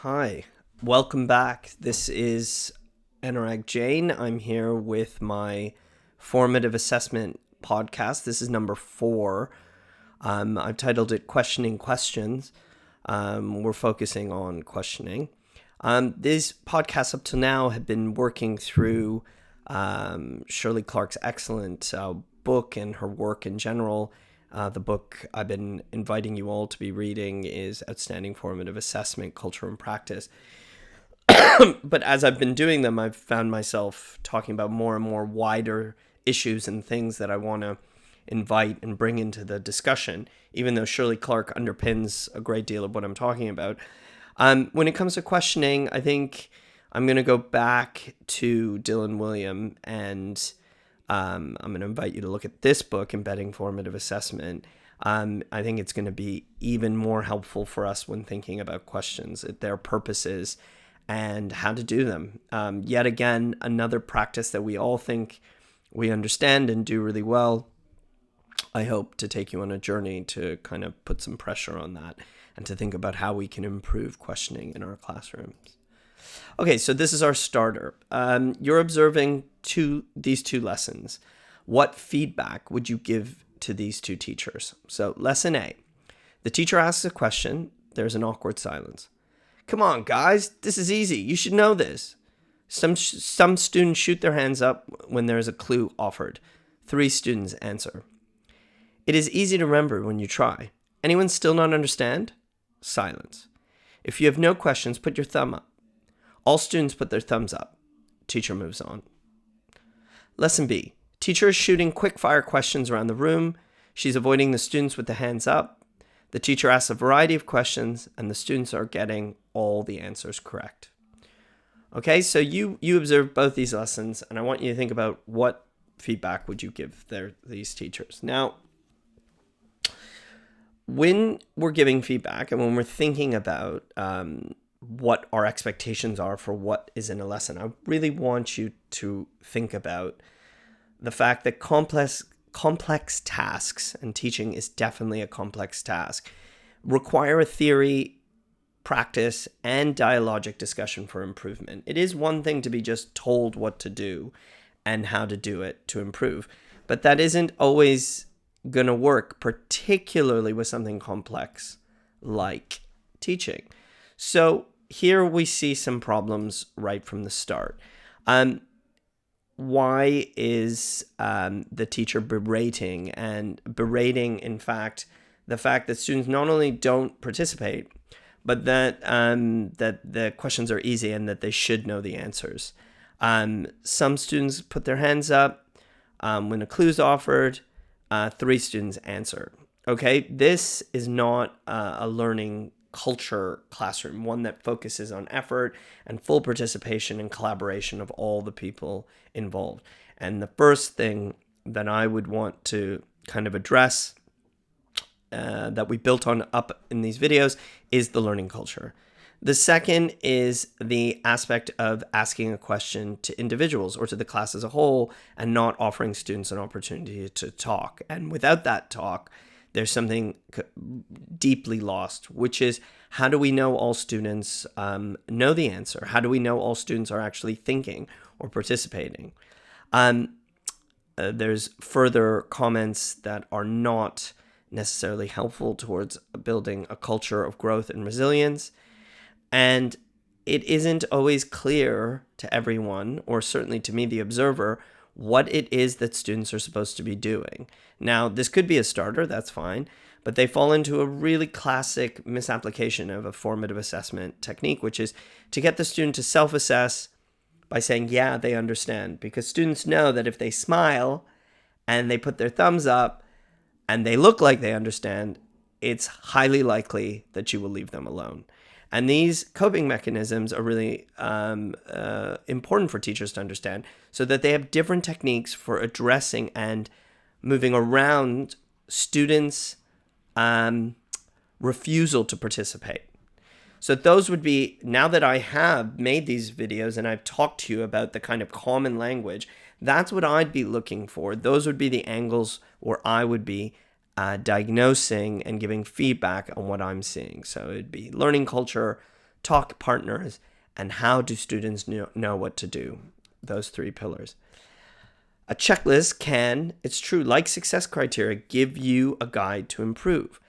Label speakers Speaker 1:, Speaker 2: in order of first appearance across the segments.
Speaker 1: Hi, welcome back. This is Anurag Jain. I'm here with my formative assessment podcast. This is number 4. I've titled it Questioning Questions. We're focusing on questioning. These podcasts up to now have been working through Shirley Clarke's excellent book and her work in general. The book I've been inviting you all to be reading is Outstanding Formative Assessment, Culture and Practice. But as I've been doing them, I've found myself talking about more and more wider issues and things that I want to invite and bring into the discussion, even though Shirley Clarke underpins a great deal of what I'm talking about. When it comes to questioning, I think I'm going to go back to Dylan Wiliam, and I'm going to invite you to look at this book, Embedding Formative Assessment. I think it's going to be even more helpful for us when thinking about questions, their purposes, and how to do them. Yet again, another practice that we all think we understand and do really well. I hope to take you on a journey to kind of put some pressure on that and to think about how we can improve questioning in our classrooms. Okay, so this is our starter. You're observing these two lessons. What feedback would you give to these two teachers? So lesson A, the teacher asks a question. There's an awkward silence. Come on, guys, this is easy. You should know this. Some students shoot their hands up when there is a clue offered. 3 students answer. It is easy to remember when you try. Anyone still not understand? Silence. If you have no questions, put your thumb up. All students put their thumbs up. Teacher moves on. Lesson B. Teacher is shooting quick-fire questions around the room. She's avoiding the students with the hands up. The teacher asks a variety of questions, and the students are getting all the answers correct. Okay, so you observe both these lessons, and I want you to think about what feedback would you give these teachers. Now, when we're giving feedback and when we're thinking about what our expectations are for what is in a lesson, I really want you to think about the fact that complex tasks, and teaching is definitely a complex task, require a theory, practice, and dialogic discussion for improvement. It is one thing to be just told what to do and how to do it to improve, but that isn't always going to work, particularly with something complex like teaching. So here we see some problems right from the start. Why is the teacher berating? And berating, in fact, the fact that students not only don't participate, but that the questions are easy and that they should know the answers. Some students put their hands up when a clue is offered. 3 students answer. Okay, this is not a learning culture classroom, one that focuses on effort and full participation and collaboration of all the people involved. And the first thing that I would want to kind of address that we built on up in these videos is the learning culture. The second is the aspect of asking a question to individuals or to the class as a whole and not offering students an opportunity to talk. And without that talk, there's something deeply lost, which is, how do we know all students know the answer? How do we know all students are actually thinking or participating? There's further comments that are not necessarily helpful towards building a culture of growth and resilience. And it isn't always clear to everyone, or certainly to me, the observer, what it is that students are supposed to be doing. Now, this could be a starter, that's fine, but they fall into a really classic misapplication of a formative assessment technique, which is to get the student to self-assess by saying, yeah, they understand. Because students know that if they smile and they put their thumbs up and they look like they understand, it's highly likely that you will leave them alone. And these coping mechanisms are really important for teachers to understand, so that they have different techniques for addressing and moving around students' refusal to participate. So those would be, now that I have made these videos and I've talked to you about the kind of common language, that's what I'd be looking for. Those would be the angles where I would be diagnosing and giving feedback on what I'm seeing. So it'd be learning culture, talk partners, and how do students know what to do? Those 3 pillars. A checklist can, it's true, like success criteria, give you a guide to improve.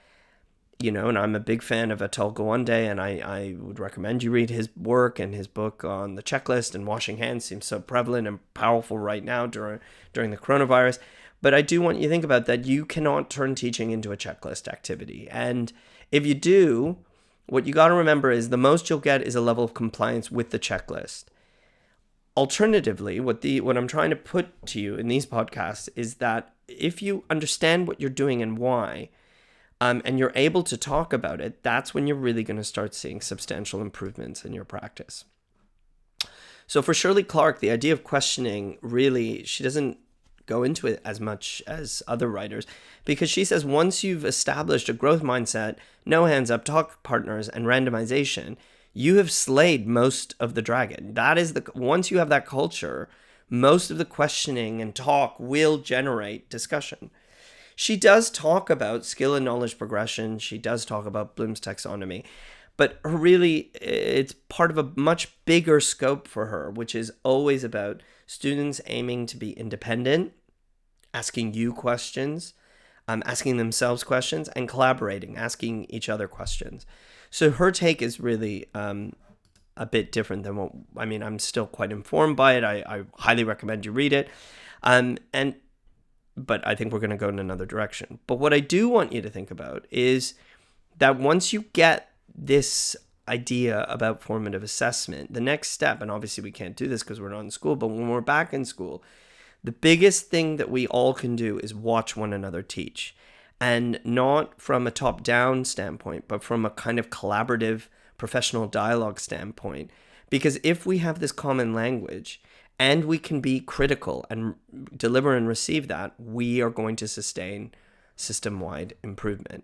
Speaker 1: And I'm a big fan of Atul Gawande, and I would recommend you read his work, and his book on the checklist and washing hands seems so prevalent and powerful right now during the coronavirus. But I do want you to think about that. You cannot turn teaching into a checklist activity. And if you do, what you got to remember is the most you'll get is a level of compliance with the checklist. Alternatively, what I'm trying to put to you in these podcasts is that if you understand what you're doing and why, and you're able to talk about it, that's when you're really going to start seeing substantial improvements in your practice. So for Shirley Clarke, the idea of questioning, really, she doesn't go into it as much as other writers, because she says once you've established a growth mindset, no hands up, talk partners, and randomization, you have slayed most of the dragon. Once you have that culture, most of the questioning and talk will generate discussion. She does talk about skill and knowledge progression. She does talk about Bloom's taxonomy, but really it's part of a much bigger scope for her, which is always about students aiming to be independent, asking you questions, asking themselves questions, and collaborating, asking each other questions. So her take is really a bit different than I'm still quite informed by it. I highly recommend you read it. But I think we're going to go in another direction. But what I do want you to think about is that once you get this idea about formative assessment, the next step, and obviously we can't do this because we're not in school, but when we're back in school, the biggest thing that we all can do is watch one another teach. And not from a top-down standpoint, but from a kind of collaborative professional dialogue standpoint. Because if we have this common language and we can be critical and deliver and receive that, we are going to sustain system-wide improvement.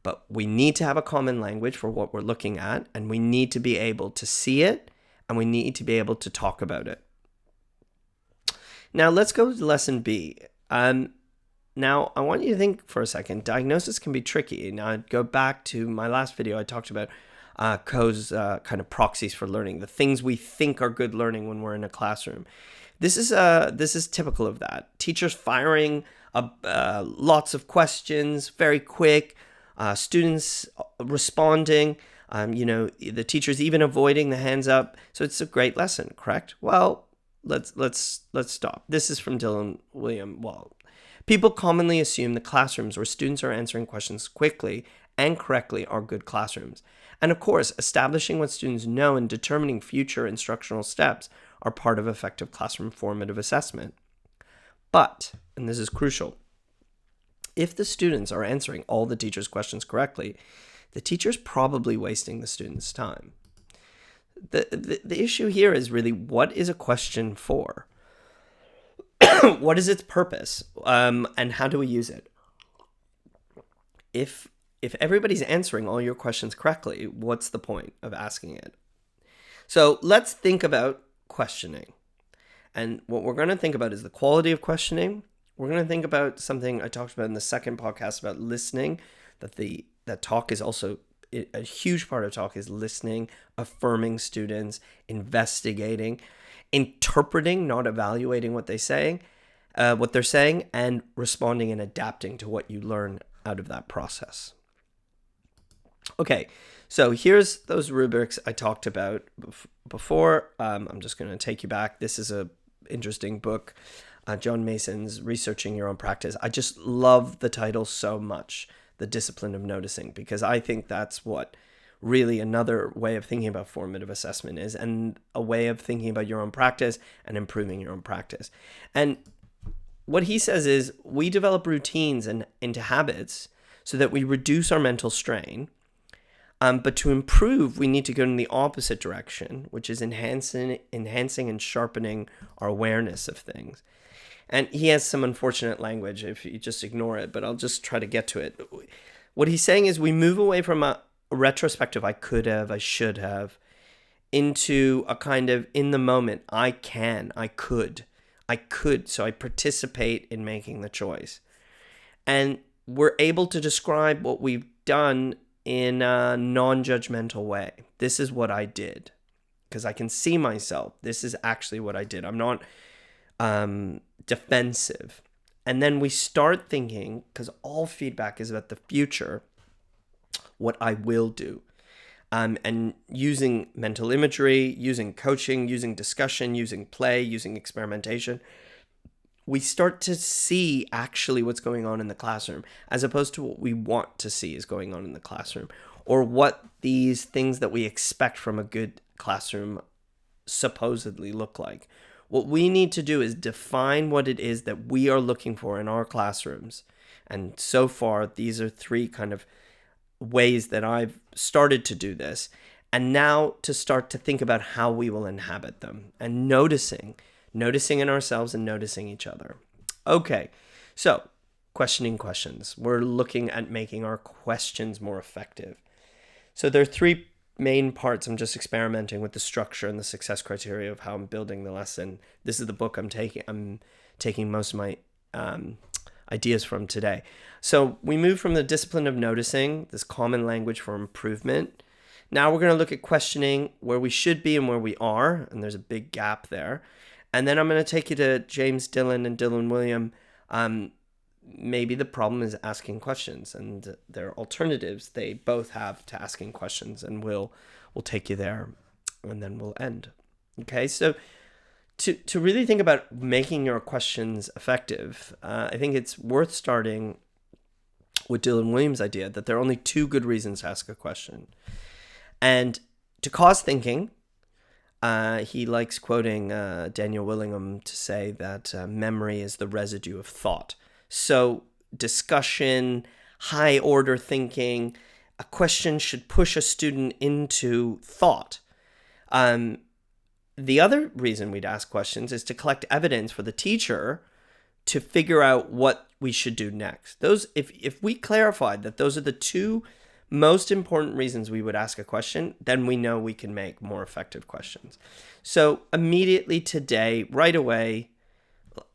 Speaker 1: But we need to have a common language for what we're looking at, and we need to be able to see it, and we need to be able to talk about it. Now, let's go to lesson B. Now, I want you to think for a second. Diagnosis can be tricky. Now, I'd go back to my last video. I talked about Coe's kind of proxies for learning, the things we think are good learning when we're in a classroom. This is typical of that. Teachers firing lots of questions, very quick. Students responding. The teachers even avoiding the hands up. So it's a great lesson, correct? Well, let's stop. This is from Dylan Wiliam. Well, people commonly assume that classrooms where students are answering questions quickly and correctly are good classrooms. And of course, establishing what students know and determining future instructional steps are part of effective classroom formative assessment. But, and this is crucial, if the students are answering all the teacher's questions correctly, the teacher's probably wasting the student's time. The issue here is really, what is a question for? What is its purpose? And how do we use it? If everybody's answering all your questions correctly, what's the point of asking it? So let's think about questioning. And what we're going to think about is the quality of questioning. We're going to think about something I talked about in the second podcast about listening, that talk is also a huge part of talk is listening, affirming students, investigating, interpreting, not evaluating what they're saying, and responding and adapting to what you learn out of that process. Okay, so here's those rubrics I talked about before. I'm just going to take you back. This is a interesting book, John Mason's Researching Your Own Practice. I just love the title so much, The Discipline of Noticing, because I think that's what really another way of thinking about formative assessment is, and a way of thinking about your own practice and improving your own practice. And what he says is we develop routines and into habits so that we reduce our mental strain. But to improve, we need to go in the opposite direction, which is enhancing and sharpening our awareness of things. And he has some unfortunate language if you just ignore it, but I'll just try to get to it. What he's saying is we move away from a retrospective, I could have, I should have, into a kind of in the moment, I could. So I participate in making the choice. And we're able to describe what we've done in a non-judgmental way. This is what I did, because I can see myself. This is actually what I did. I'm not defensive. And then we start thinking, because all feedback is about the future, what I will do. And using mental imagery, using coaching, using discussion, using play, using experimentation, we start to see actually what's going on in the classroom, as opposed to what we want to see is going on in the classroom, or what these things that we expect from a good classroom supposedly look like. What we need to do is define what it is that we are looking for in our classrooms. And so far, these are 3 kind of ways that I've started to do this. And now to start to think about how we will inhabit them, and noticing in ourselves and noticing each other. Okay, so questioning questions. We're looking at making our questions more effective. So there are 3 main parts. I'm just experimenting with the structure and the success criteria of how I'm building the lesson. This is the book I'm taking most of my ideas from today. So we move from the discipline of noticing, this common language for improvement. Now we're going to look at questioning, where we should be and where we are, and there's a big gap there. And then I'm going to take you to James Dillon and Dylan Wiliam. Maybe the problem is asking questions, and there are alternatives they both have to asking questions, and we'll take you there, and then we'll end. Okay, so to really think about making your questions effective, I think it's worth starting with Dylan Wiliam's idea that there are only 2 good reasons to ask a question. And to cause thinking, he likes quoting Daniel Willingham to say that memory is the residue of thought. So discussion, high order thinking, a question should push a student into thought. The other reason we'd ask questions is to collect evidence for the teacher to figure out what we should do next. If we clarified that those are the 2 most important reasons we would ask a question, then we know we can make more effective questions. So immediately today, right away,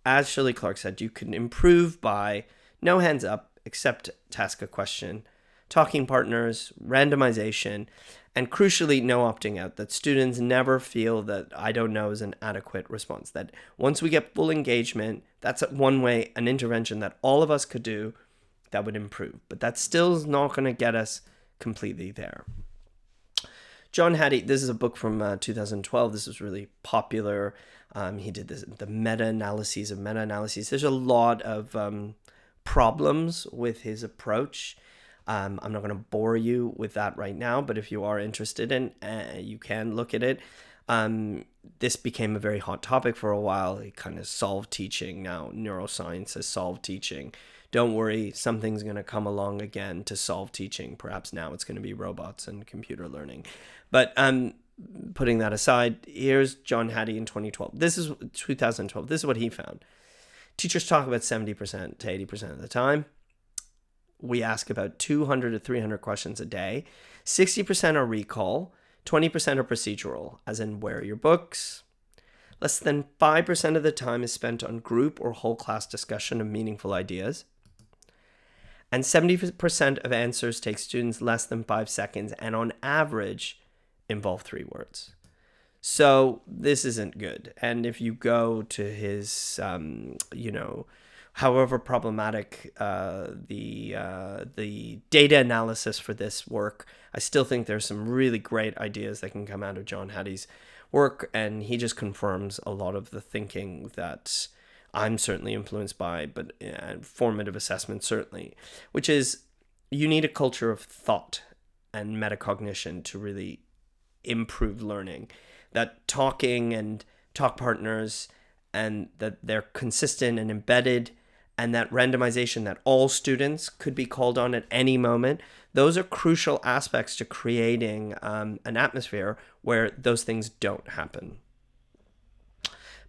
Speaker 1: as Shirley Clarke said, you can improve by no hands up, except to ask a question, talking partners, randomization, and crucially, no opting out, that students never feel that I don't know is an adequate response. That once we get full engagement, that's one way, an intervention that all of us could do that would improve. But that still is not going to get us completely there. John Hattie, this is a book from 2012. This was really popular. He did the meta-analyses of meta-analyses. There's a lot of problems with his approach. I'm not going to bore you with that right now, but if you are interested in, you can look at it. This became a very hot topic for a while. It kind of solved teaching. Now neuroscience has solved teaching. Don't worry, something's going to come along again to solve teaching. Perhaps now it's going to be robots and computer learning. But putting that aside, here's John Hattie in 2012. This is 2012. This is what he found. Teachers talk about 70% to 80% of the time. We ask about 200 to 300 questions a day. 60% are recall. 20% are procedural, as in where are your books. Less than 5% of the time is spent on group or whole class discussion of meaningful ideas. And 70% of answers take students less than 5 seconds and on average involve 3 words. So this isn't good. And if you go to his, however problematic the data analysis for this work, I still think there's some really great ideas that can come out of John Hattie's work, and he just confirms a lot of the thinking that I'm certainly influenced by, but formative assessment certainly, which is you need a culture of thought and metacognition to really improve learning. That talking and talk partners, and that they're consistent and embedded, and that randomization, that all students could be called on at any moment, those are crucial aspects to creating an atmosphere where those things don't happen.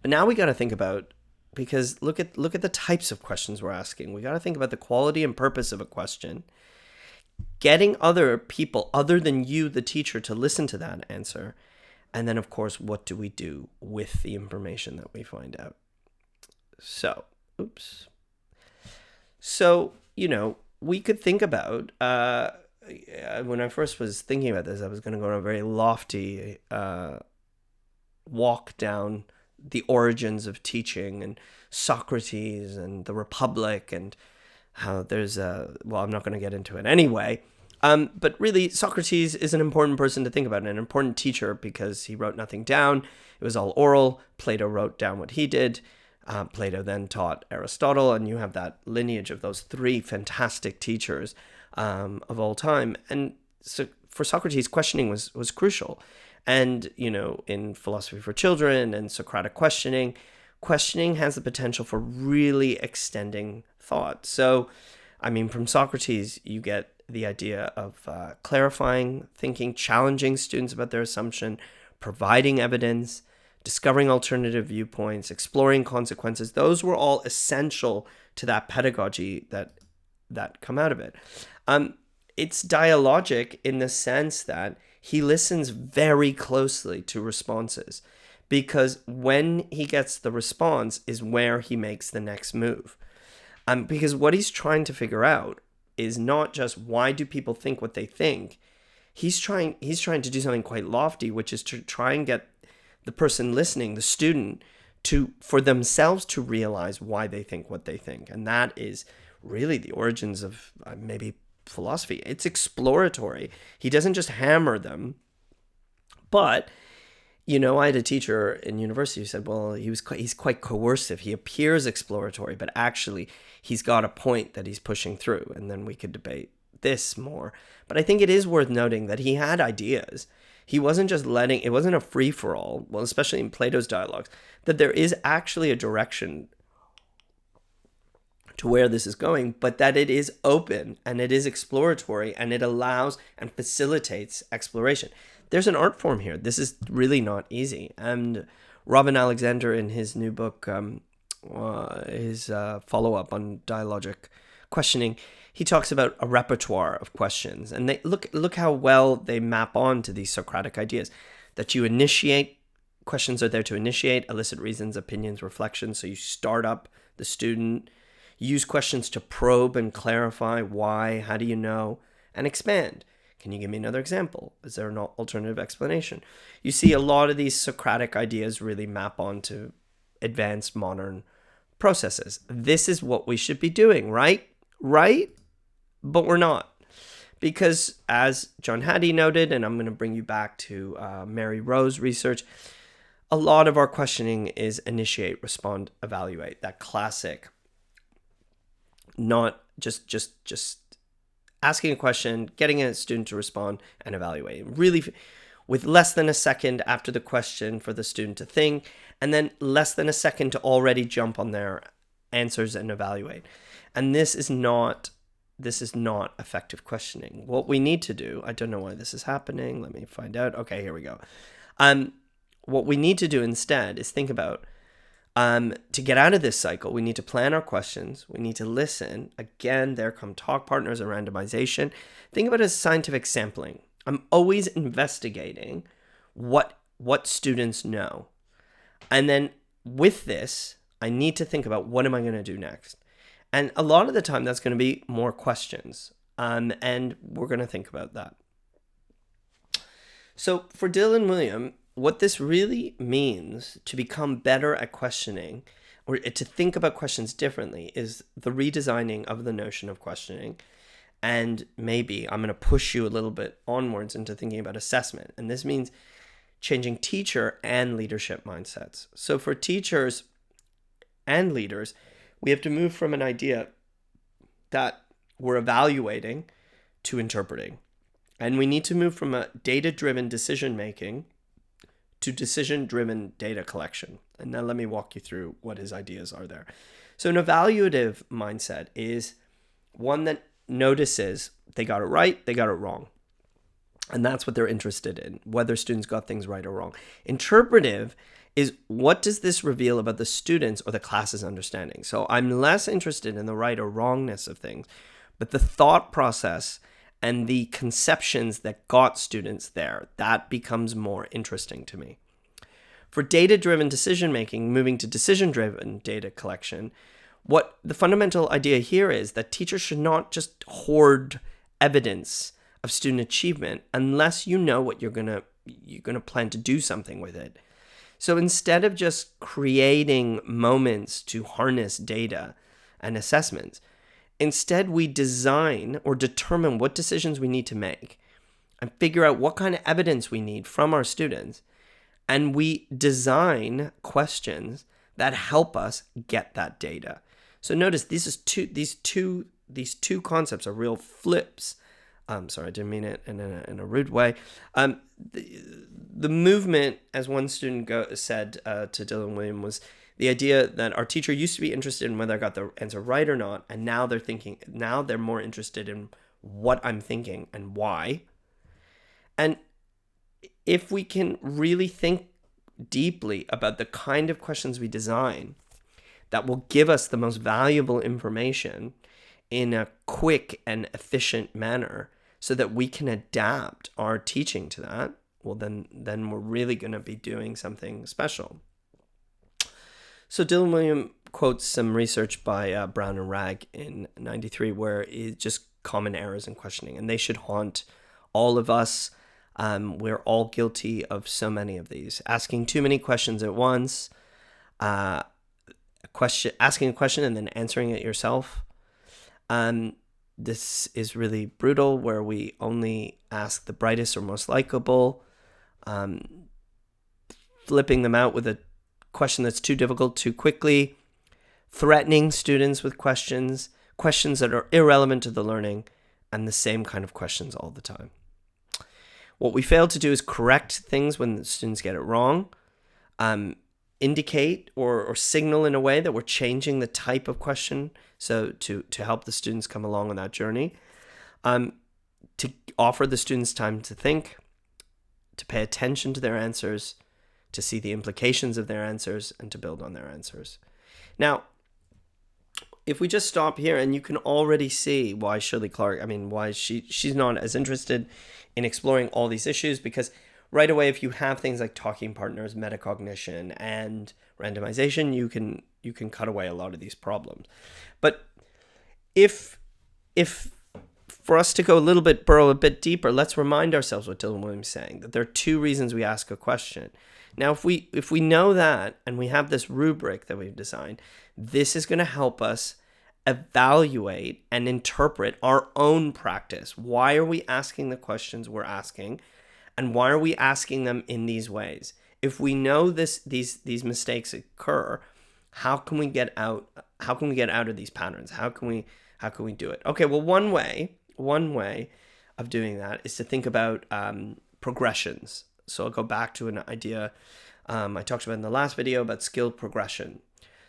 Speaker 1: But now we got to think about, because look at the types of questions we're asking. We got to think about the quality and purpose of a question, getting other people other than you, the teacher, to listen to that answer. And then, of course, what do we do with the information that we find out? So, we could think about when I first was thinking about this, I was going to go on a very lofty walk down the origins of teaching and Socrates and the Republic and how there's I'm not going to get into it anyway. But really, Socrates is an important person to think about, and an important teacher because he wrote nothing down. It was all oral. Plato wrote down what he did. Plato then taught Aristotle, and you have that lineage of those three fantastic teachers of all time. And so for Socrates, questioning was crucial. And, in Philosophy for Children and Socratic Questioning, questioning has the potential for really extending thought. So, from Socrates, you get the idea of clarifying thinking, challenging students about their assumption, providing evidence, discovering alternative viewpoints, exploring consequences. Those were all essential to that pedagogy that come out of it. It's dialogic in the sense that he listens very closely to responses, because when he gets the response is where he makes the next move. Because what he's trying to figure out is not just why do people think what they think. He's trying to do something quite lofty, which is to try and get the person listening, the student, for themselves to realize why they think what they think. And that is really the origins of maybe philosophy. It's exploratory. He doesn't just hammer them. But, I had a teacher in university who said, well, he's quite coercive. He appears exploratory, but actually he's got a point that he's pushing through. And then we could debate this more. But I think it is worth noting that he had ideas. He wasn't just it wasn't a free-for-all, well, especially in Plato's dialogues, that there is actually a direction to where this is going, but that it is open and it is exploratory and it allows and facilitates exploration. There's an art form here. This is really not easy. And Robin Alexander, in his new book, his follow-up on dialogic questioning, he talks about a repertoire of questions. And they look how well they map on to these Socratic ideas. That you initiate, questions are there to initiate, elicit reasons, opinions, reflections. So you start up the student. Use questions to probe and clarify why, how do you know, and expand. Can you give me another example? Is there an alternative explanation? You see a lot of these Socratic ideas really map onto advanced modern processes. This is what we should be doing, right? Right? But we're not. Because as John Hattie noted, and I'm going to bring you back to Mary Rowe's research, a lot of our questioning is initiate, respond, evaluate. That classic, not just asking a question, getting a student to respond, and evaluate. Really, with less than a second after the question for the student to think, and then less than a second to already jump on their answers and evaluate. And this is not effective questioning. What we need to do, I don't know why this is happening. Let me find out. Okay, here we go. What we need to do instead is think about, to get out of this cycle, we need to plan our questions. We need to listen. Again, there come talk partners and randomization. Think about it as scientific sampling. I'm always investigating what students know. And then with this, I need to think about what am I going to do next? And a lot of the time, that's going to be more questions. And we're going to think about that. So for Dylan Wiliam, what this really means to become better at questioning, or to think about questions differently, is the redesigning of the notion of questioning. And maybe I'm going to push you a little bit onwards into thinking about assessment. And this means changing teacher and leadership mindsets. So for teachers and leaders, we have to move from an idea that we're evaluating to interpreting. And we need to move from a data-driven decision-making to decision-driven data collection. And now let me walk you through what his ideas are there. So an evaluative mindset is one that notices they got it right, they got it wrong. And that's what they're interested in, whether students got things right or wrong. Interpretive is, what does this reveal about the students or the class's understanding? So I'm less interested in the right or wrongness of things, but the thought process and the conceptions that got students there, that becomes more interesting to me. For data-driven decision-making, moving to decision-driven data collection, what the fundamental idea here is that teachers should not just hoard evidence of student achievement unless you know what you're gonna plan to do something with it. So instead of just creating moments to harness data and assessments, instead we design or determine what decisions we need to make and figure out what kind of evidence we need from our students. And we design questions that help us get that data. So notice these two concepts are real flips. Sorry, I didn't mean it in a rude way. The movement, as one student said to Dylan Wiliam, was the idea that our teacher used to be interested in whether I got the answer right or not, and now they're more interested in what I'm thinking and why. And if we can really think deeply about the kind of questions we design that will give us the most valuable information in a quick and efficient manner so that we can adapt our teaching to that, well, then we're really going to be doing something special. So Dylan Wiliam quotes some research by Brown and Ragg in 93 where it's just common errors in questioning, and they should haunt all of us. We're all guilty of so many of these. Asking too many questions at once, asking a question and then answering it yourself. This is really brutal, where we only ask the brightest or most likable, flipping them out with a question that's too difficult too quickly, threatening students with questions that are irrelevant to the learning, and the same kind of questions all the time. What we fail to do is correct things when the students get it wrong, indicate or signal in a way that we're changing the type of question, so to help the students come along on that journey, to offer the students time to think, to pay attention to their answers, to see the implications of their answers, and to build on their answers. Now, if we just stop here, and you can already see why Shirley Clarke, why she's not as interested in exploring all these issues, because right away, if you have things like talking partners, metacognition, and randomization, you can cut away a lot of these problems. But if for us to go burrow a bit deeper, let's remind ourselves what Dylan Wiliam is saying, that there are two reasons we ask a question. Now, if we know that, and we have this rubric that we've designed, this is going to help us evaluate and interpret our own practice. Why are we asking the questions we're asking? And why are we asking them in these ways? If we know these mistakes occur, how can we get out of these patterns? How can we do it? Okay, well, one way of doing that is to think about progressions. So I'll go back to an idea I talked about in the last video about skill progression.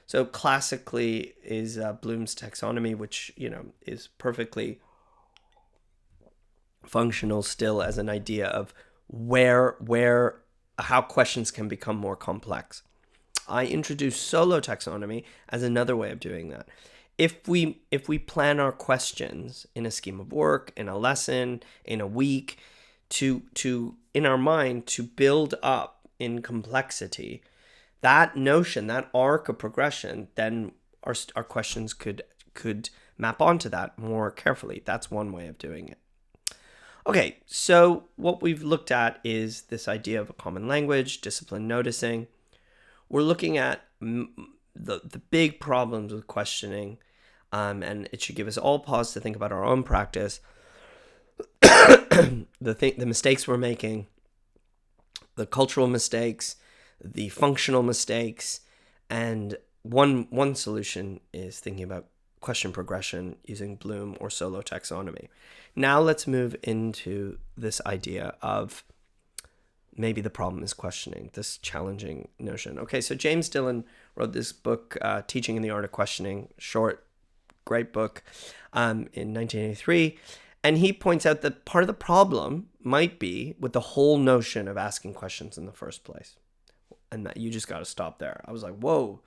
Speaker 1: So classically is Bloom's taxonomy, which is perfectly functional still as an idea of how questions can become more complex. I introduced solo taxonomy as another way of doing that. If we plan our questions in a scheme of work, in a lesson, in a week, to in our mind to build up in complexity, that notion, that arc of progression, then our questions could map onto that more carefully. That's one way of doing it. Okay, so what we've looked at is this idea of a common language, disciplined noticing. We're looking at the big problems with questioning, and it should give us all pause to think about our own practice, the mistakes we're making, the cultural mistakes, the functional mistakes, and one solution is thinking about question progression using Bloom or solo taxonomy. Now let's move into this idea of maybe the problem is questioning, this challenging notion. Okay, so James Dillon wrote this book, Teaching in the Art of Questioning, short, great book, in 1983. And he points out that part of the problem might be with the whole notion of asking questions in the first place. And that you just got to stop there. I was like, whoa,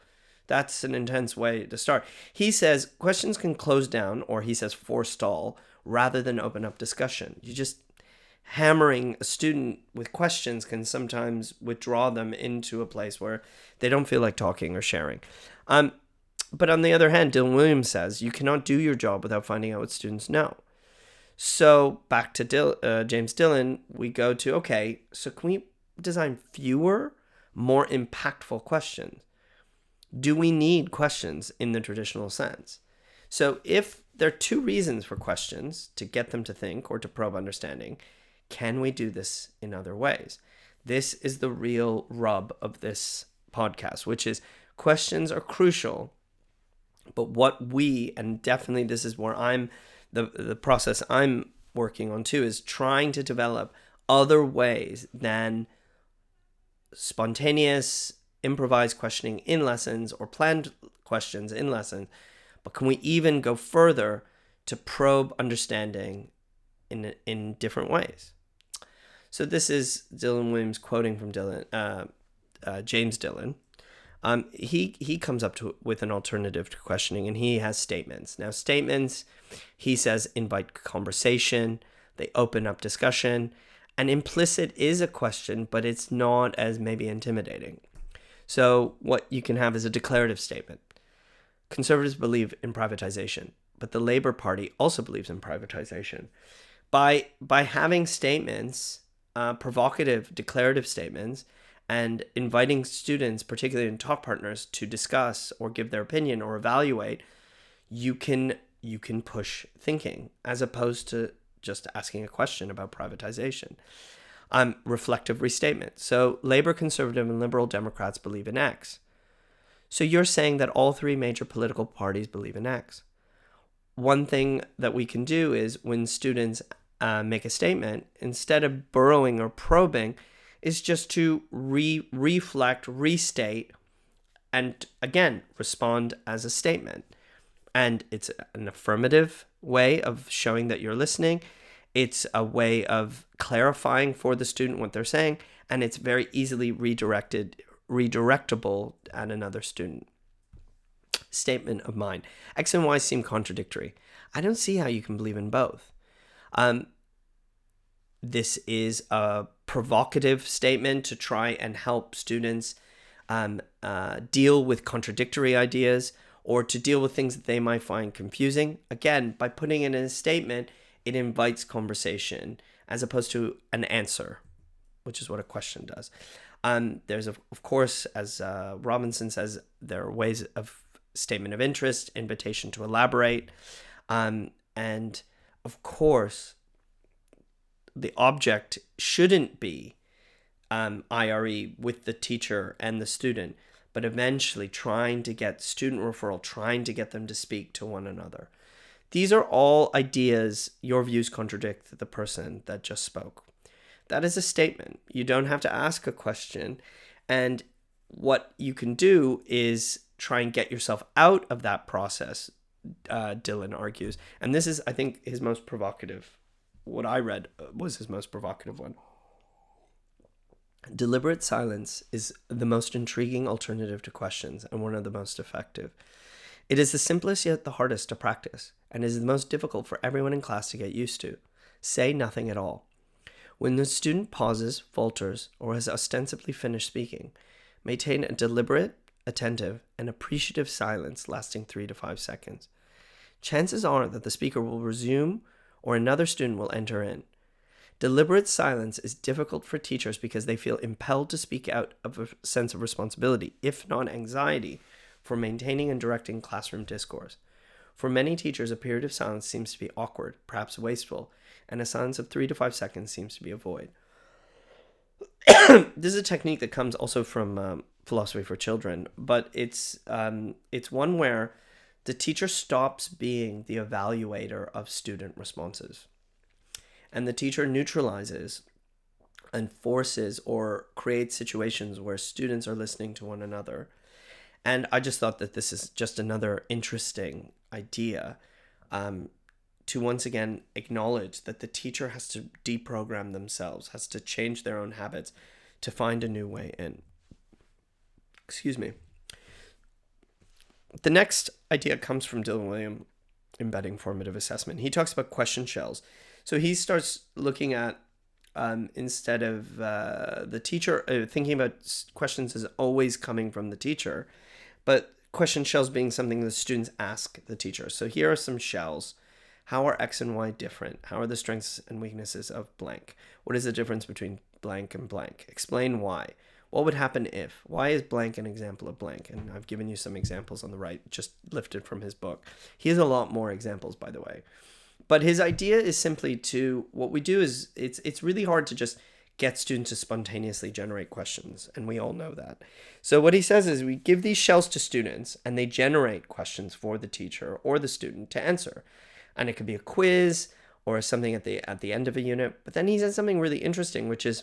Speaker 1: that's an intense way to start. He says questions can close down, or he says forestall, rather than open up discussion. You just hammering a student with questions can sometimes withdraw them into a place where they don't feel like talking or sharing. But on the other hand, Dylan Wiliam says you cannot do your job without finding out what students know. So back to James Dillon, we go to, okay, so can we design fewer, more impactful questions? Do we need questions in the traditional sense? So if there are two reasons for questions, to get them to think or to probe understanding, can we do this in other ways? This is the real rub of this podcast, which is questions are crucial, but what we, and definitely this is where the process I'm working on too, is trying to develop other ways than spontaneous, improvised questioning in lessons or planned questions in lessons. But can we even go further to probe understanding in different ways? So this is Dylan Wiliam's quoting from James Dillon. He comes up with an alternative to questioning, and he has statements. Now, statements, he says, invite conversation. They open up discussion. And implicit is a question, but it's not as maybe intimidating. So what you can have is a declarative statement. Conservatives believe in privatization, but the Labour Party also believes in privatization. By having statements, provocative, declarative statements, and inviting students, particularly in talk partners, to discuss or give their opinion or evaluate, you can push thinking as opposed to just asking a question about privatization. Reflective restatement. So Labour, Conservative, and Liberal Democrats believe in X. So you're saying that all three major political parties believe in X. One thing that we can do is when students make a statement, instead of burrowing or probing, is just to reflect, restate, and again, respond as a statement. And it's an affirmative way of showing that you're listening. It's a way of clarifying for the student what they're saying, and it's very easily redirectable at another student. Statement of mind. X and Y seem contradictory. I don't see how you can believe in both. This is a provocative statement to try and help students deal with contradictory ideas or to deal with things that they might find confusing. Again, by putting it in a statement, it invites conversation as opposed to an answer, which is what a question does. There's, of course, as Robinson says, there are ways of statement of interest, invitation to elaborate, and of course, the object shouldn't be IRE with the teacher and the student, but eventually trying to get student referral, trying to get them to speak to one another. These are all ideas. Your views contradict the person that just spoke. That is a statement. You don't have to ask a question. And what you can do is try and get yourself out of that process, Dillon argues. And this is, I think, his most provocative. What I read was his most provocative one. Deliberate silence is the most intriguing alternative to questions and one of the most effective. It is the simplest yet the hardest to practice, and is the most difficult for everyone in class to get used to. Say nothing at all. When the student pauses, falters, or has ostensibly finished speaking, maintain a deliberate, attentive, and appreciative silence lasting 3 to 5 seconds. Chances are that the speaker will resume or another student will enter in. Deliberate silence is difficult for teachers because they feel impelled to speak out of a sense of responsibility, if not anxiety, for maintaining and directing classroom discourse. For many teachers, a period of silence seems to be awkward, perhaps wasteful, and a silence of 3 to 5 seconds seems to be a void. This is a technique that comes also from philosophy for children, but it's one where the teacher stops being the evaluator of student responses. And the teacher neutralizes and forces or creates situations where students are listening to one another. And I just thought that this is just another interesting idea to once again acknowledge that the teacher has to deprogram themselves, has to change their own habits to find a new way in. Excuse me. The next idea comes from Dylan Wiliam, embedding formative assessment. He talks about question shells. So he starts looking at, instead of the teacher, thinking about questions as always coming from the teacher, but question shells being something the students ask the teacher. So here are some shells. How are X and Y different? How are the strengths and weaknesses of blank? What is the difference between blank and blank? Explain why. What would happen if? Why is blank an example of blank? And I've given you some examples on the right, just lifted from his book. He has a lot more examples, by the way. But his idea is simply what we do is, it's really hard to just get students to spontaneously generate questions, and we all know that. So what he says is we give these shells to students, and they generate questions for the teacher or the student to answer. And it could be a quiz or something at the end of a unit. But then he says something really interesting, which is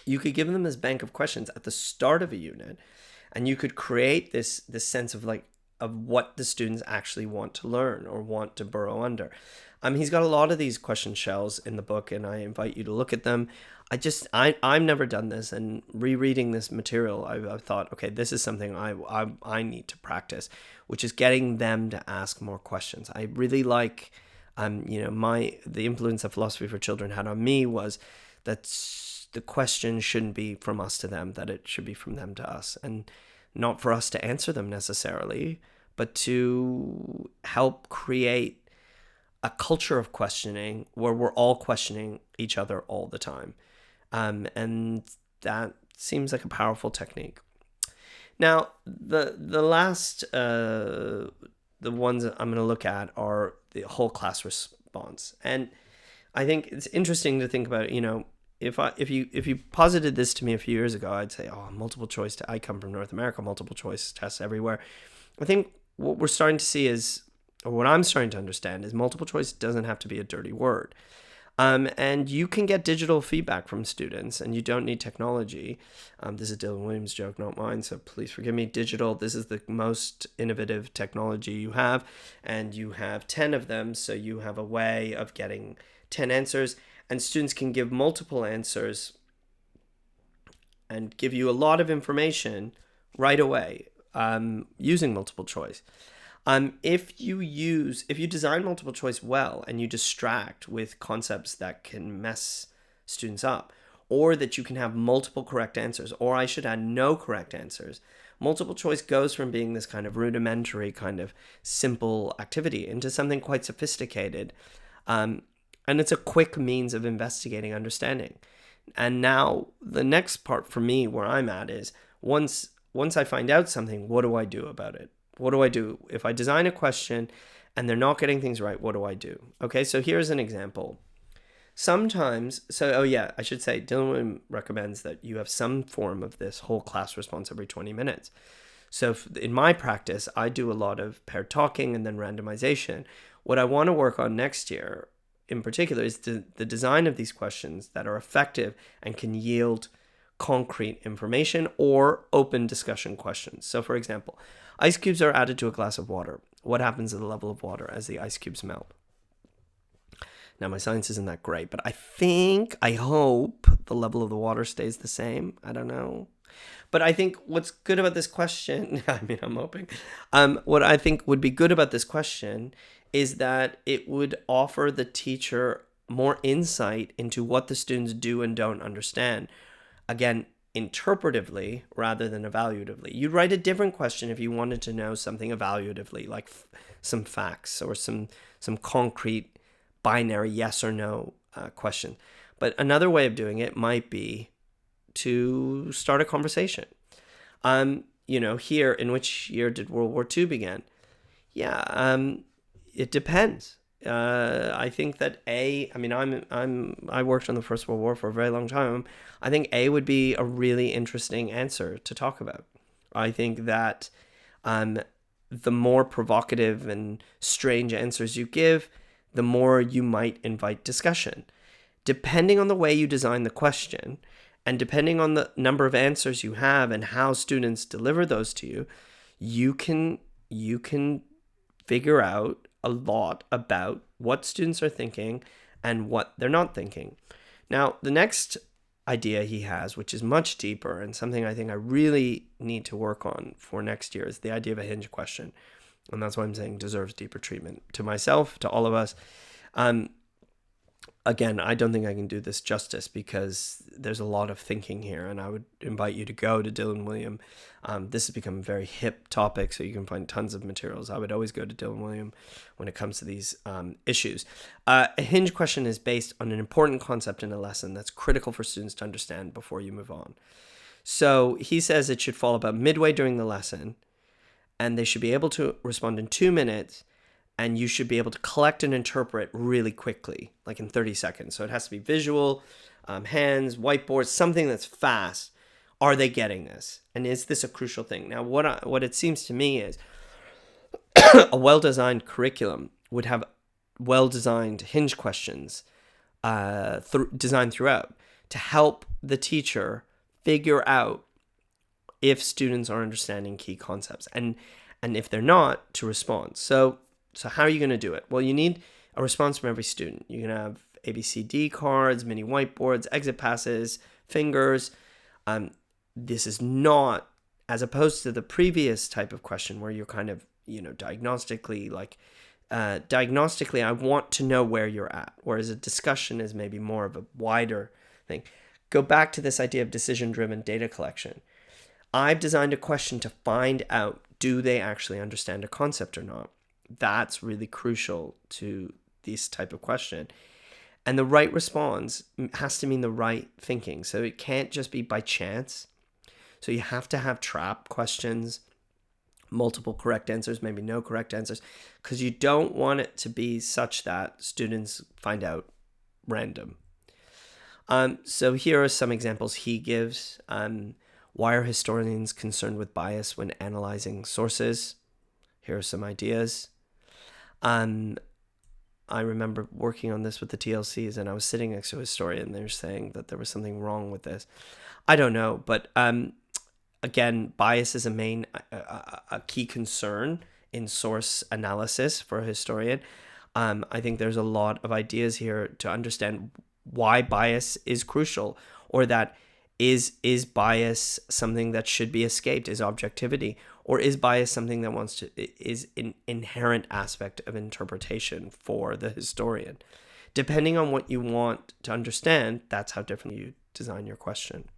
Speaker 1: you could give them this bank of questions at the start of a unit, and you could create this sense of what the students actually want to learn or want to burrow under. He's got a lot of these question shells in the book, and I invite you to look at them. I've never done this, and rereading this material, I've thought, okay, this is something I need to practice, which is getting them to ask more questions. I really like, the influence that Philosophy for Children had on me was that the question shouldn't be from us to them, that it should be from them to us, and not for us to answer them necessarily, but to help create a culture of questioning where we're all questioning each other all the time. And that seems like a powerful technique. Now, the last, the ones I'm going to look at are the whole class response. And I think it's interesting to think about, if you posited this to me a few years ago, I'd say, multiple choice. I come from North America, multiple choice tests everywhere. I think what we're starting to see is, or what I'm starting to understand is, multiple choice doesn't have to be a dirty word. And you can get digital feedback from students, and you don't need technology. This is Dylan Wiliam's joke, not mine, so please forgive me. Digital, this is the most innovative technology you have, and you have 10 of them, so you have a way of getting 10 answers, and students can give multiple answers and give you a lot of information right away using multiple choice. If you design multiple choice well and you distract with concepts that can mess students up, or that you can have multiple correct answers, or I should add no correct answers, multiple choice goes from being this kind of rudimentary, kind of simple activity into something quite sophisticated. And it's a quick means of investigating understanding. And now the next part for me where I'm at is once I find out something, what do I do about it? What do I do? If I design a question and they're not getting things right, what do I do? Okay, so here's an example. Sometimes, I should say, Dylan Wiliam recommends that you have some form of this whole class response every 20 minutes. So in my practice, I do a lot of paired talking and then randomization. What I want to work on next year in particular is the design of these questions that are effective and can yield concrete information or open discussion questions. So for example, ice cubes are added to a glass of water. What happens to the level of water as the ice cubes melt? Now, my science isn't that great, but I hope the level of the water stays the same. I don't know. But I think what's good about this question, I'm hoping, what I think would be good about this question is that it would offer the teacher more insight into what the students do and don't understand. Again, interpretively rather than evaluatively. You'd write a different question if you wanted to know something evaluatively, like some facts or some concrete binary yes or no question. But another way of doing it might be to start a conversation. Here, in which year did World War II begin? It depends. I think that I worked on the First World War for a very long time. I think A would be a really interesting answer to talk about. I think that the more provocative and strange answers you give, the more you might invite discussion. Depending on the way you design the question, and depending on the number of answers you have and how students deliver those to you, you can figure out a lot about what students are thinking and what they're not thinking. Now, the next idea he has, which is much deeper and something I think I really need to work on for next year, is the idea of a hinge question. And that's why I'm saying deserves deeper treatment. To myself, to all of us, Again, I don't think I can do this justice because there's a lot of thinking here, and I would invite you to go to Dylan Wiliam. This has become a very hip topic, so you can find tons of materials. I would always go to Dylan Wiliam when it comes to these issues. A hinge question is based on an important concept in a lesson that's critical for students to understand before you move on. So he says it should fall about midway during the lesson, and they should be able to respond in 2 minutes, and you should be able to collect and interpret really quickly, like in 30 seconds. So it has to be visual, hands, whiteboards, something that's fast. Are they getting this? And is this a crucial thing? Now, what it seems to me is a well-designed curriculum would have well-designed hinge questions designed throughout to help the teacher figure out if students are understanding key concepts, and if they're not, to respond. So how are you going to do it? Well, you need a response from every student. You can have ABCD cards, mini whiteboards, exit passes, fingers. This is not, as opposed to the previous type of question where you're kind of, diagnostically, I want to know where you're at, whereas a discussion is maybe more of a wider thing. Go back to this idea of decision-driven data collection. I've designed a question to find out, do they actually understand a concept or not? That's really crucial to this type of question. And the right response has to mean the right thinking. So it can't just be by chance. So you have to have trap questions, multiple correct answers, maybe no correct answers, because you don't want it to be such that students find out random. So here are some examples he gives. Why are historians concerned with bias when analyzing sources? Here are some ideas. I remember working on this with the TLCs, and I was sitting next to a historian, and they were saying that there was something wrong with this. I don't know, but again, bias is a key concern in source analysis for a historian. I think there's a lot of ideas here to understand why bias is crucial, or that is bias something that should be escaped? Is objectivity, or is bias something that is an inherent aspect of interpretation for the historian? Depending on what you want to understand, that's how differently you design your question.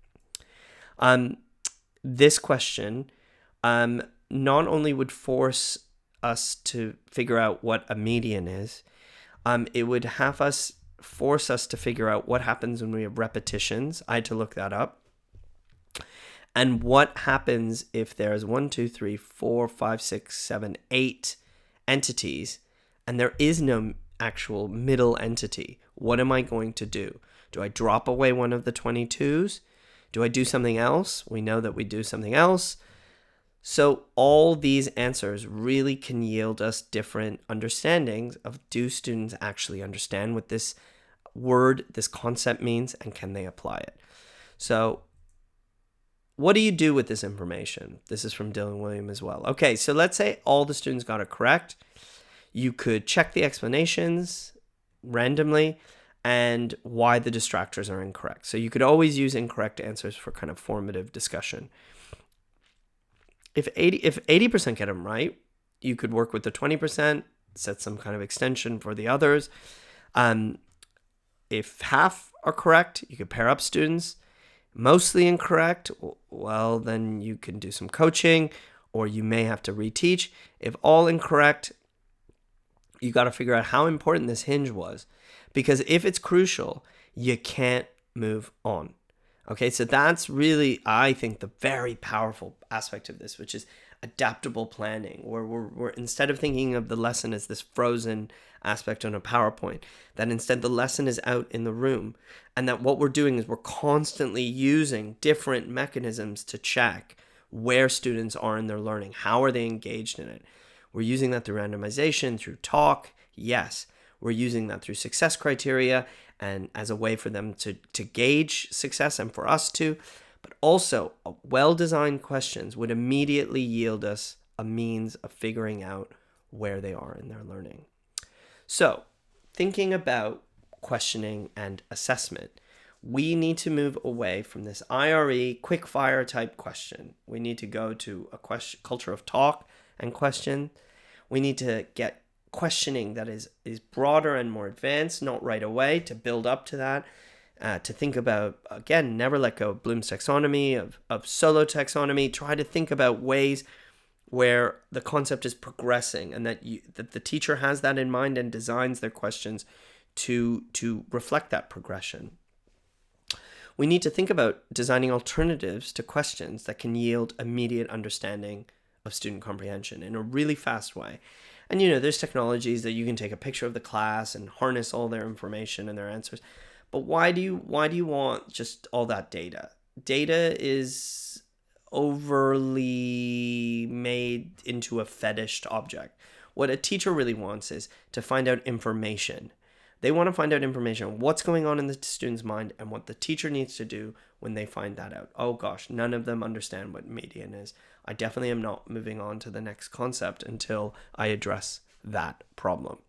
Speaker 1: This question not only would force us to figure out what a median is, it would force us to figure out what happens when we have repetitions. I had to look that up. And what happens if there's 1, 2, 3, 4, 5, 6, 7, 8 entities, and there is no actual middle entity? What am I going to do? Do I drop away one of the 22s? Do I do something else? We know that we do something else. So all these answers really can yield us different understandings of, do students actually understand what this word, this concept means, and can they apply it? So what do you do with this information? This is from Dylan Wiliam as well. Okay, so let's say all the students got it correct. You could check the explanations randomly and why the distractors are incorrect. So you could always use incorrect answers for kind of formative discussion. If 80% get them right, you could work with the 20%, set some kind of extension for the others. If half are correct, you could pair up students. Mostly incorrect, well, then you can do some coaching, or you may have to reteach. If all incorrect, you got to figure out how important this hinge was. Because if it's crucial, you can't move on. Okay, so that's really, I think, the very powerful aspect of this, which is adaptable planning, where we're instead of thinking of the lesson as this frozen aspect on a PowerPoint, that instead the lesson is out in the room, and that what we're doing is we're constantly using different mechanisms to check where students are in their learning. How are they engaged in it? We're using that through randomization, through talk, yes. We're using that through success criteria and as a way for them to gauge success and for us to. But also, well-designed questions would immediately yield us a means of figuring out where they are in their learning. So, thinking about questioning and assessment, we need to move away from this IRE, quick-fire type question. We need to go to a culture of talk and question. We need to get questioning that is broader and more advanced, not right away, to build up to that, to think about, again, never let go of Bloom's taxonomy, of solo taxonomy. Try to think about ways where the concept is progressing, and that the teacher has that in mind and designs their questions to reflect that progression. We need to think about designing alternatives to questions that can yield immediate understanding of student comprehension in a really fast way. And there's technologies that you can take a picture of the class and harness all their information and their answers. But why do you want just all that data? Data is overly made into a fetished object. What a teacher really wants is to find out information. They want to find out information on what's going on in the student's mind and what the teacher needs to do when they find that out. Oh gosh, none of them understand what median is. I definitely am not moving on to the next concept until I address that problem.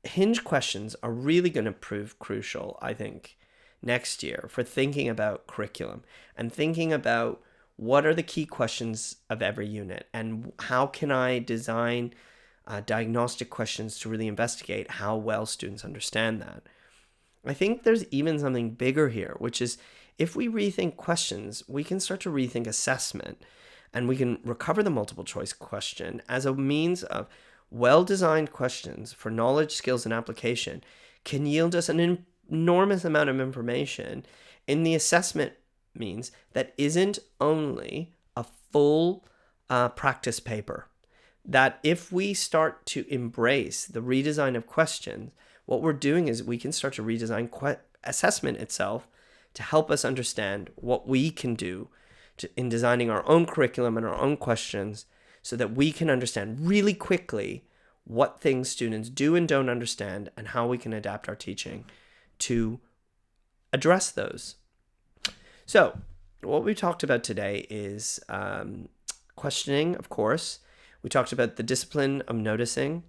Speaker 1: Hinge questions are really going to prove crucial, I think, next year for thinking about curriculum and thinking about what are the key questions of every unit and how can I design diagnostic questions to really investigate how well students understand that. I think there's even something bigger here, which is if we rethink questions, we can start to rethink assessment, and we can recover the multiple choice question as a means of well-designed questions for knowledge, skills, and application can yield us an enormous amount of information in the assessment means that isn't only a full practice paper. That if we start to embrace the redesign of questions, what we're doing is we can start to redesign assessment itself to help us understand what we can do in designing our own curriculum and our own questions so that we can understand really quickly what things students do and don't understand and how we can adapt our teaching to address those. So what we talked about today is questioning, of course. We talked about the discipline of noticing.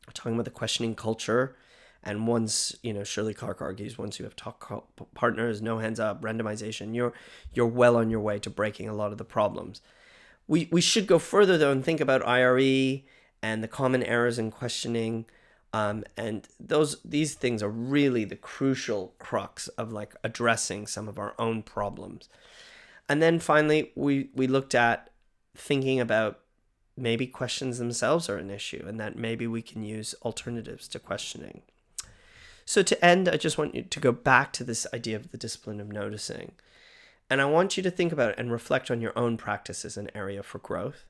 Speaker 1: We're talking about the questioning culture. And once, Shirley Clarke argues, once you have talk partners, no hands up, randomization, you're well on your way to breaking a lot of the problems. We should go further, though, and think about IRE and the common errors in questioning. And these things are really the crucial crux of addressing some of our own problems. And then finally, we looked at thinking about maybe questions themselves are an issue and that maybe we can use alternatives to questioning. So to end, I just want you to go back to this idea of the discipline of noticing. And I want you to think about and reflect on your own practice as an area for growth.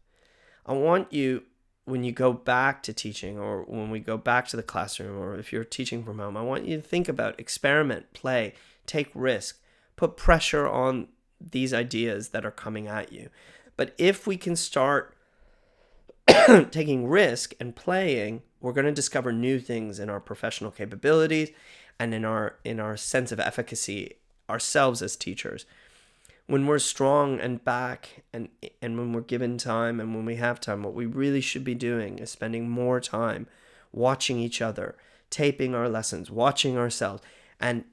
Speaker 1: I want you, when you go back to teaching or when we go back to the classroom or if you're teaching from home, I want you to think about experiment, play, take risk, put pressure on these ideas that are coming at you. But if we can start taking risk and playing, we're going to discover new things in our professional capabilities and in our sense of efficacy ourselves as teachers. When we're strong and back and when we're given time and when we have time, what we really should be doing is spending more time watching each other, taping our lessons, watching ourselves, and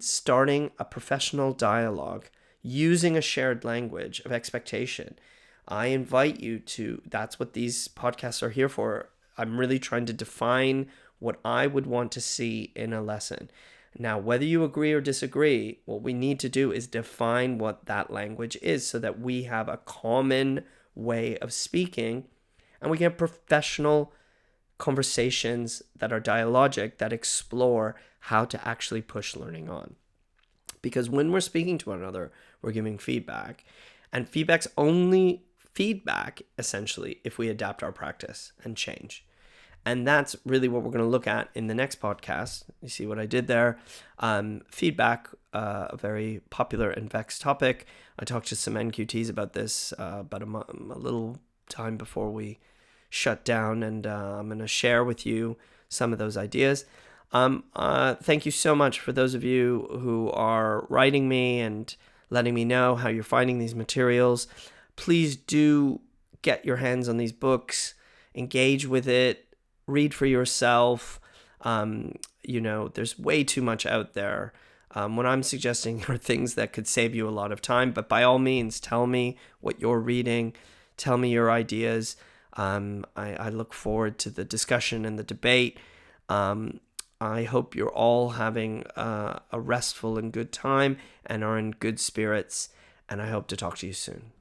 Speaker 1: starting a professional dialogue using a shared language of expectation. I invite you to, that's what these podcasts are here for. I'm really trying to define what I would want to see in a lesson. Now, whether you agree or disagree, what we need to do is define what that language is so that we have a common way of speaking and we can have professional conversations that are dialogic, that explore how to actually push learning on. Because when we're speaking to one another, we're giving feedback. And feedback's only feedback, essentially, if we adapt our practice and change. And that's really what we're going to look at in the next podcast. You see what I did there? Feedback, a very popular and vexed topic. I talked to some NQTs about this about a little time before we shut down, and I'm going to share with you some of those ideas. Thank you so much for those of you who are writing me and letting me know how you're finding these materials. Please do get your hands on these books, engage with it, read for yourself. There's way too much out there. What I'm suggesting are things that could save you a lot of time, but by all means, tell me what you're reading, tell me your ideas. I look forward to the discussion and the debate. I hope you're all having a restful and good time and are in good spirits, and I hope to talk to you soon.